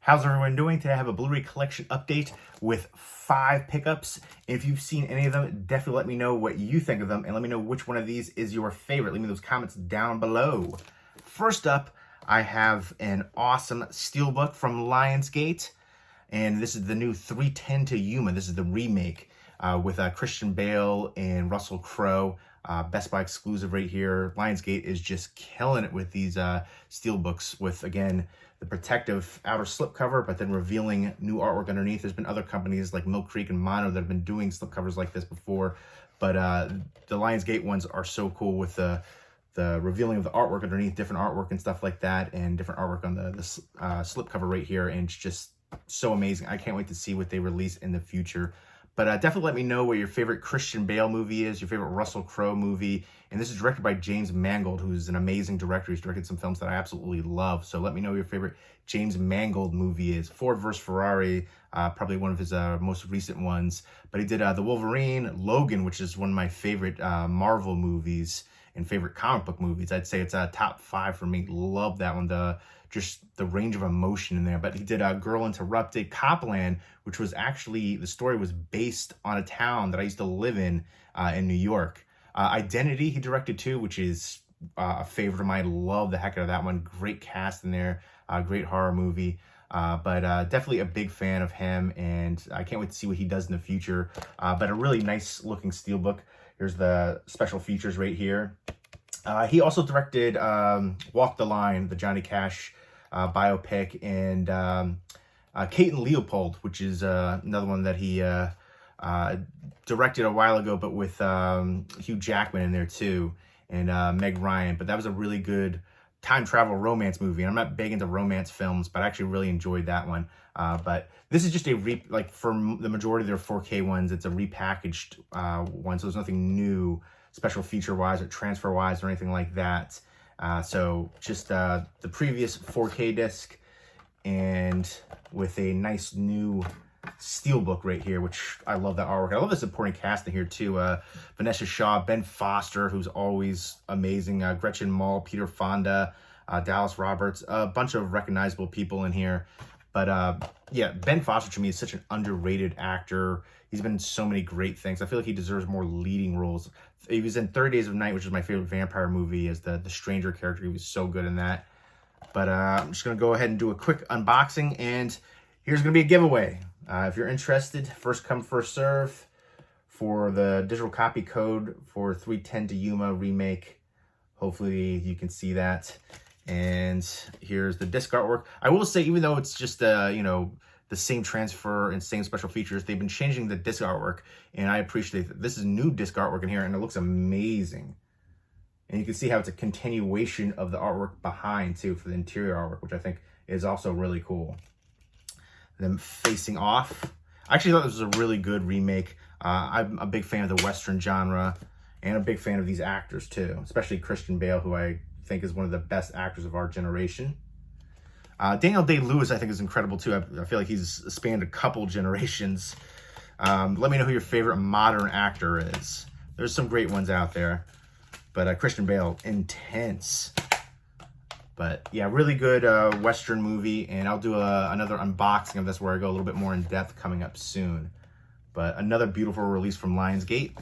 How's everyone doing? Today I have a Blu-ray collection update with 5 pickups. If you've seen any of them, definitely let me know what you think of them and let me know which one of these is your favorite. Leave me those comments down below. First up, I have an awesome Steelbook from Lionsgate, and this is the new 310 to Yuma. This is the remake with Christian Bale and Russell Crowe. Best Buy exclusive right here. Lionsgate is just killing it with these Steelbooks with, again, the protective outer slipcover, but then revealing new artwork underneath. There's been other companies like Mill Creek and Mono that have been doing slipcovers like this before, but the Lionsgate ones are so cool with the revealing of the artwork underneath, different artwork and stuff like that, and different artwork on the slipcover right here, and it's just so amazing. I can't wait to see what they release in the future. But definitely let me know what your favorite Christian Bale movie is, your favorite Russell Crowe movie. And this is directed by James Mangold, who's an amazing director. He's directed some films that I absolutely love. So let me know what your favorite James Mangold movie is. Ford vs. Ferrari, probably one of his most recent ones. But he did The Wolverine, Logan, which is one of my favorite Marvel movies and favorite comic book movies. I'd say it's a top 5 for me. Love that one. Just the range of emotion in there. But he did Girl Interrupted, Copland, which was actually, the story was based on a town that I used to live in New York. Identity he directed too, which is a favorite of mine. Love the heck out of that one. Great cast in there. Great horror movie. But definitely a big fan of him, and I can't wait to see what he does in the future. But a really nice looking Steelbook. Here's the special features right here. He also directed Walk the Line, the Johnny Cash biopic, and Kate and Leopold, which is another one that he directed a while ago, but with Hugh Jackman in there too, and Meg Ryan. But that was a really good time travel romance movie, and I'm not big into romance films, but I actually really enjoyed that one. But this is just a like for the majority of their 4K ones, it's a repackaged one, so there's nothing new special feature wise or transfer wise or anything like that. So just the previous 4K disc, and with a nice new Steelbook right here, which I love that artwork. I love the supporting cast in here too. Vanessa Shaw, Ben Foster, who's always amazing, Gretchen Mol, Peter Fonda, Dallas Roberts, a bunch of recognizable people in here. But yeah, Ben Foster to me is such an underrated actor. He's been in so many great things. I feel like he deserves more leading roles. He was in 30 Days of Night, which is my favorite vampire movie, as the stranger character. He was so good in that. But I'm just going to go ahead and do a quick unboxing, and here's going to be a giveaway. If you're interested, first come, first serve for the digital copy code for 310 to Yuma remake. Hopefully you can see that. And here's the disc artwork. I will say, even though it's just you know, the same transfer and same special features, they've been changing the disc artwork, and I appreciate that. This is new disc artwork in here, and it looks amazing. And you can see how it's a continuation of the artwork behind too, for the interior artwork, which I think is also really cool. Them facing off. I actually thought this was a really good remake. I'm a big fan of the Western genre, and a big fan of these actors too, especially Christian Bale, who I think is one of the best actors of our generation. Daniel Day-Lewis, I think, is incredible too. I feel like he's spanned a couple generations. Let me know who your favorite modern actor is. There's some great ones out there, but Christian Bale, intense. But yeah, really good Western movie, and I'll do another unboxing of this where I go a little bit more in depth coming up soon. But another beautiful release from Lionsgate.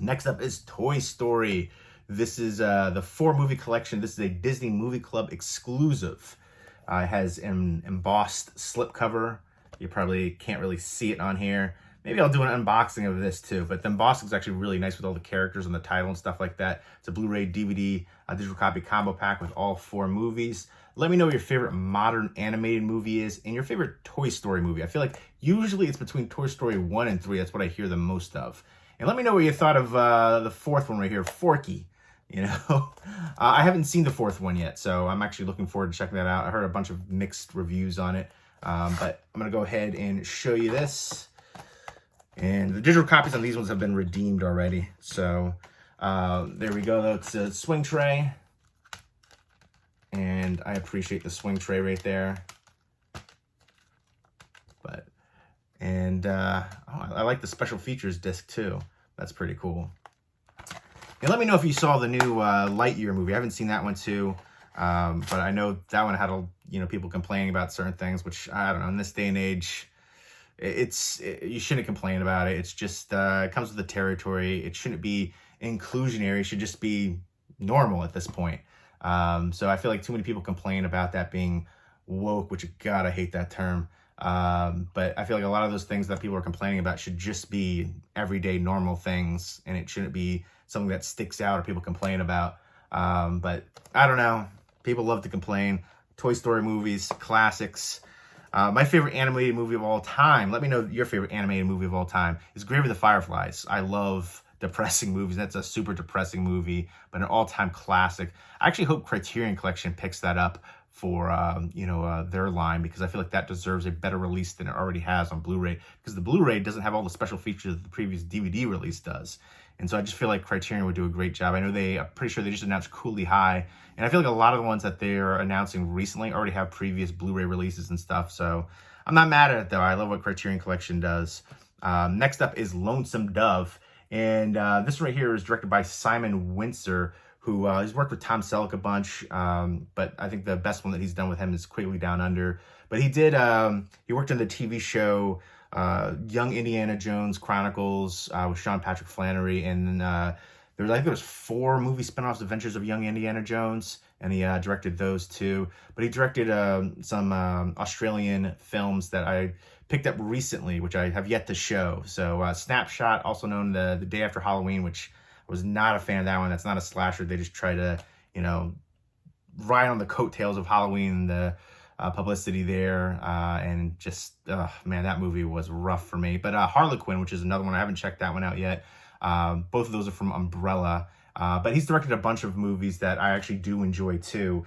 Next up is Toy Story. This is the 4-movie collection. This is a Disney Movie Club exclusive. It has an embossed slipcover. You probably can't really see it on here. Maybe I'll do an unboxing of this too, but the embossing is actually really nice with all the characters and the title and stuff like that. It's a Blu-ray, DVD, digital copy combo pack with all 4 movies. Let me know what your favorite modern animated movie is and your favorite Toy Story movie. I feel like usually it's between Toy Story 1 and 3. That's what I hear the most of. And let me know what you thought of the 4th one right here, Forky. You know, I haven't seen the 4th one yet, so I'm actually looking forward to checking that out. I heard a bunch of mixed reviews on it, but I'm going to go ahead and show you this. And the digital copies on these ones have been redeemed already. So there we go, though. It's a swing tray. And I appreciate the swing tray right there. But, and I like the special features disc too. That's pretty cool. And let me know if you saw the new Lightyear movie. I haven't seen that one too. But I know that one had a you know, people complaining about certain things, which I don't know, in this day and age, you shouldn't complain about it. It's just, it comes with the territory. It shouldn't be inclusionary. It should just be normal at this point. So I feel like too many people complain about that being woke, which, God, I hate that term. But I feel like a lot of those things that people are complaining about should just be everyday normal things, and it shouldn't be something that sticks out or people complain about. But I don't know. People love to complain. Toy Story movies, classics. My favorite animated movie of all time, let me know your favorite animated movie of all time, is Grave of the Fireflies. I love depressing movies. That's a super depressing movie, but an all-time classic. I actually hope Criterion Collection picks that up for their line, because I feel like that deserves a better release than it already has on Blu-ray, because the Blu-ray doesn't have all the special features that the previous DVD release does. And so I just feel like Criterion would do a great job. I know I'm pretty sure they just announced Cooley High, and I feel like a lot of the ones that they're announcing recently already have previous Blu-ray releases and stuff. So I'm not mad at it, though. I love what Criterion Collection does. Next up is Lonesome Dove, and this right here is directed by Simon Wincer, who he's worked with Tom Selleck a bunch, but I think the best one that he's done with him is Quigley Down Under. But he worked on the TV show Young Indiana Jones Chronicles with Sean Patrick Flannery, and then there was 4 movie spinoffs, Adventures of Young Indiana Jones, and he directed those too. But he directed some Australian films that I picked up recently, which I have yet to show. So Snapshot, also known the Day After Halloween, which I was not a fan of that one. That's not a slasher. They just try to, ride on the coattails of Halloween, the publicity there, and just, man, that movie was rough for me. But Harlequin, which is another one, I haven't checked that one out yet. Both of those are from Umbrella. But he's directed a bunch of movies that I actually do enjoy too.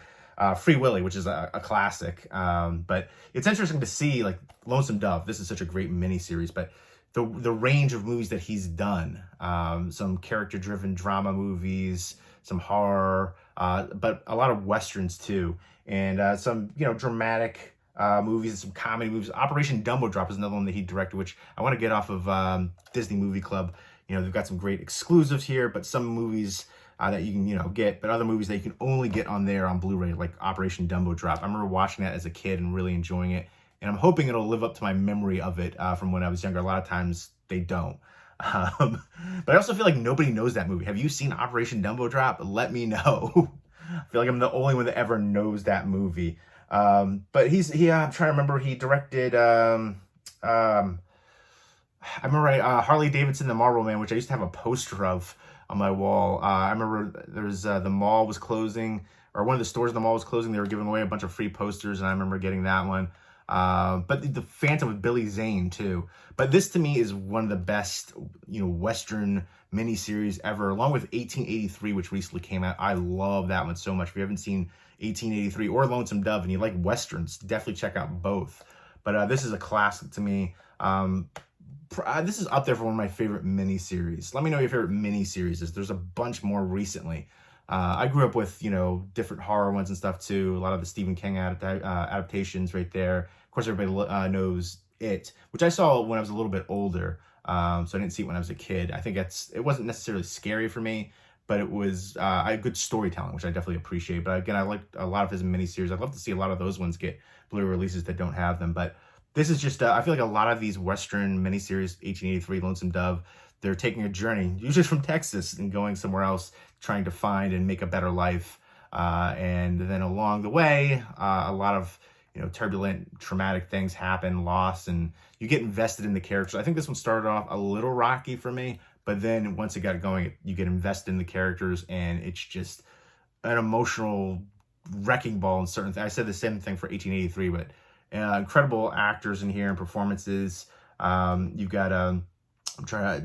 Free Willy, which is a classic. But it's interesting to see, like, Lonesome Dove. This is such a great miniseries, but the range of movies that he's done. Some character-driven drama movies, some horror, but a lot of Westerns too. And some, dramatic movies and some comedy movies. Operation Dumbo Drop is another one that he directed, which I want to get off of Disney Movie Club. They've got some great exclusives here, but some movies that you can, get, but other movies that you can only get on there on Blu-ray, like Operation Dumbo Drop. I remember watching that as a kid and really enjoying it, and I'm hoping it'll live up to my memory of it from when I was younger. A lot of times they don't. But I also feel like nobody knows that movie. Have you seen Operation Dumbo Drop? Let me know. I feel like I'm the only one that ever knows that movie. But I'm trying to remember, he directed, I remember Harley Davidson, the Marlboro Man, which I used to have a poster of on my wall. I remember there's the mall was closing, or one of the stores in the mall was closing. They were giving away a bunch of free posters, and I remember getting that one. But the Phantom with Billy Zane too. But this to me is one of the best, Western miniseries ever, along with 1883, which recently came out. I love that one so much. If you haven't seen 1883 or Lonesome Dove and you like Westerns, definitely check out both. But this is a classic to me. This is up there for one of my favorite miniseries. Let me know your favorite miniseries is. There's a bunch more recently. I grew up with, different horror ones and stuff too. A lot of the Stephen King adaptations right there. Of course, everybody knows It, which I saw when I was a little bit older. So I didn't see it when I was a kid. I think it wasn't necessarily scary for me, but it was good storytelling, which I definitely appreciate. But again, I liked a lot of his miniseries. I'd love to see a lot of those ones get Blu-ray releases that don't have them. But this is just, I feel like a lot of these Western miniseries, 1883, Lonesome Dove, they're taking a journey, usually from Texas, and going somewhere else, trying to find and make a better life. And then along the way, a lot of, turbulent, traumatic things happen, loss, and you get invested in the characters. I think this one started off a little rocky for me, but then once it got going, you get invested in the characters, and it's just an emotional wrecking ball in certain things. I said the same thing for 1883, but incredible actors in here and performances. You've got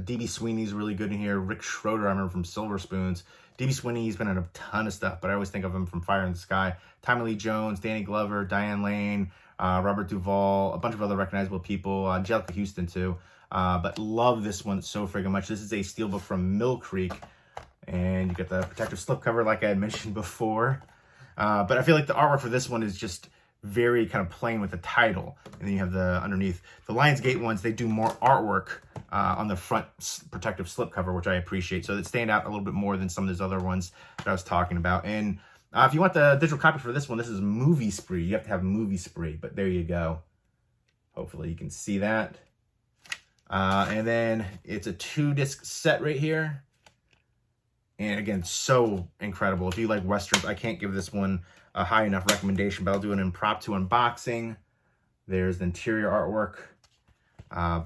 D.B. Sweeney's really good in here. Rick Schroeder, I remember from Silver Spoons. D.B. Sweeney, he's been in a ton of stuff, but I always think of him from Fire in the Sky. Tommy Lee Jones, Danny Glover, Diane Lane, Robert Duvall, a bunch of other recognizable people, Angelica Houston too. But love this one so friggin' much. This is a Steelbook from Mill Creek, and you get the protective slipcover like I had mentioned before. But I feel like the artwork for this one is just very kind of plain with the title, and then you have the underneath. The Lionsgate ones, they do more artwork on the front protective slipcover, which I appreciate. So it stand out a little bit more than some of those other ones that I was talking about. And If you want the digital copy for this one, this is Movie Spree. You have to have Movie Spree, but there you go. Hopefully you can see that. And then it's a 2-disc set right here. And again, so incredible. If you like Westerns, I can't give this one a high enough recommendation, but I'll do an impromptu unboxing. There's the interior artwork.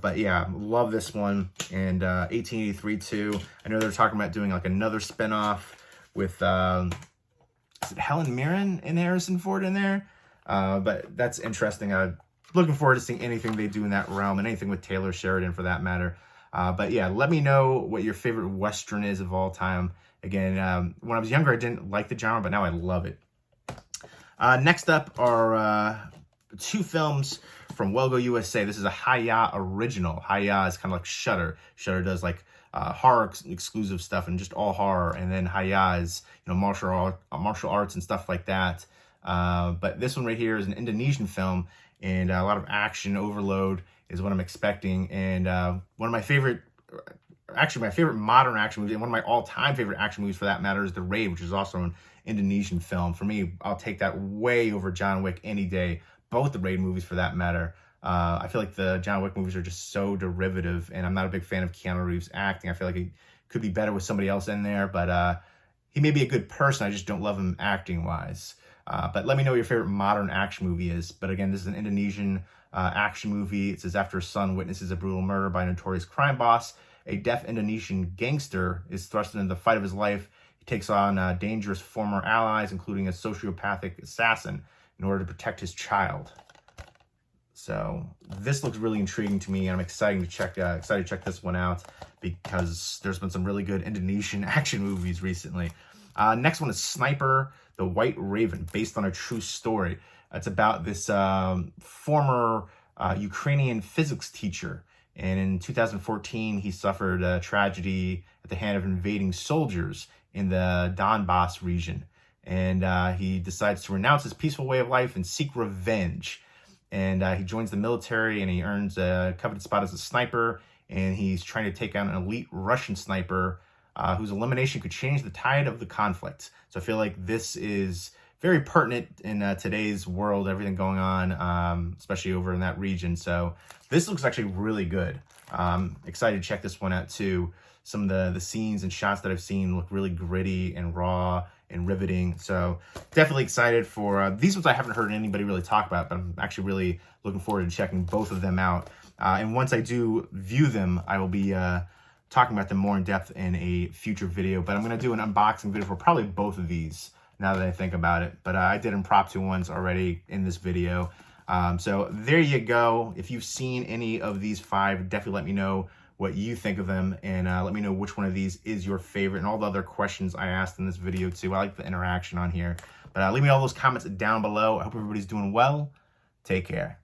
But yeah, love this one. And 1883 too. I know they're talking about doing like another spinoff with, is it Helen Mirren and Harrison Ford in there? But that's interesting. Looking forward to seeing anything they do in that realm, and anything with Taylor Sheridan for that matter. But yeah, let me know what your favorite Western is of all time. Again, when I was younger, I didn't like the genre, but now I love it. Next up are 2 films from Welgo USA. This is a Hi-Ya original. Hi-Ya is kind of like Shudder. Shudder does like horror exclusive stuff and just all horror. And then Hi-Ya is, you know, martial arts and stuff like that. But this one right here is an Indonesian film, and a lot of action overload is what I'm expecting. And one of my favorite, actually my favorite modern action movie, and one of my all-time favorite action movies for that matter, is The Raid, which is also an Indonesian film. For me, I'll take that way over John Wick any day. Both the Raid movies for that matter. I feel like the John Wick movies are just so derivative, and I'm not a big fan of Keanu Reeves' acting. I feel like he could be better with somebody else in there, but he may be a good person. I just don't love him acting-wise. But let me know what your favorite modern action movie is. But again, this is an Indonesian action movie. It says, after a son witnesses a brutal murder by a notorious crime boss, a deaf Indonesian gangster is thrust into the fight of his life. He takes on dangerous former allies, including a sociopathic assassin, in order to protect his child. So this looks really intriguing to me, and I'm excited to check this one out, because there's been some really good Indonesian action movies recently. Next one is Sniper, The White Raven, based on a true story. It's about this former Ukrainian physics teacher, and in 2014 he suffered a tragedy at the hand of invading soldiers in the Donbass region, and he decides to renounce his peaceful way of life and seek revenge. And he joins the military, and he earns a coveted spot as a sniper, and he's trying to take out an elite Russian sniper whose elimination could change the tide of the conflict. So I feel like this is very pertinent in today's world, everything going on, especially over in that region. So this looks actually really good. Excited to check this one out too. Some of the scenes and shots that I've seen look really gritty and raw and riveting. So definitely excited for these ones. I haven't heard anybody really talk about, but I'm actually really looking forward to checking both of them out. And once I do view them, I will be talking about them more in depth in a future video. But I'm going to do an unboxing video for probably both of these now that I think about it. But I did impromptu ones already in this video. So there you go. If you've seen any of these 5, definitely let me know what you think of them, and let me know which one of these is your favorite, and all the other questions I asked in this video too. I like the interaction on here. But leave me all those comments down below. I hope everybody's doing well. Take care.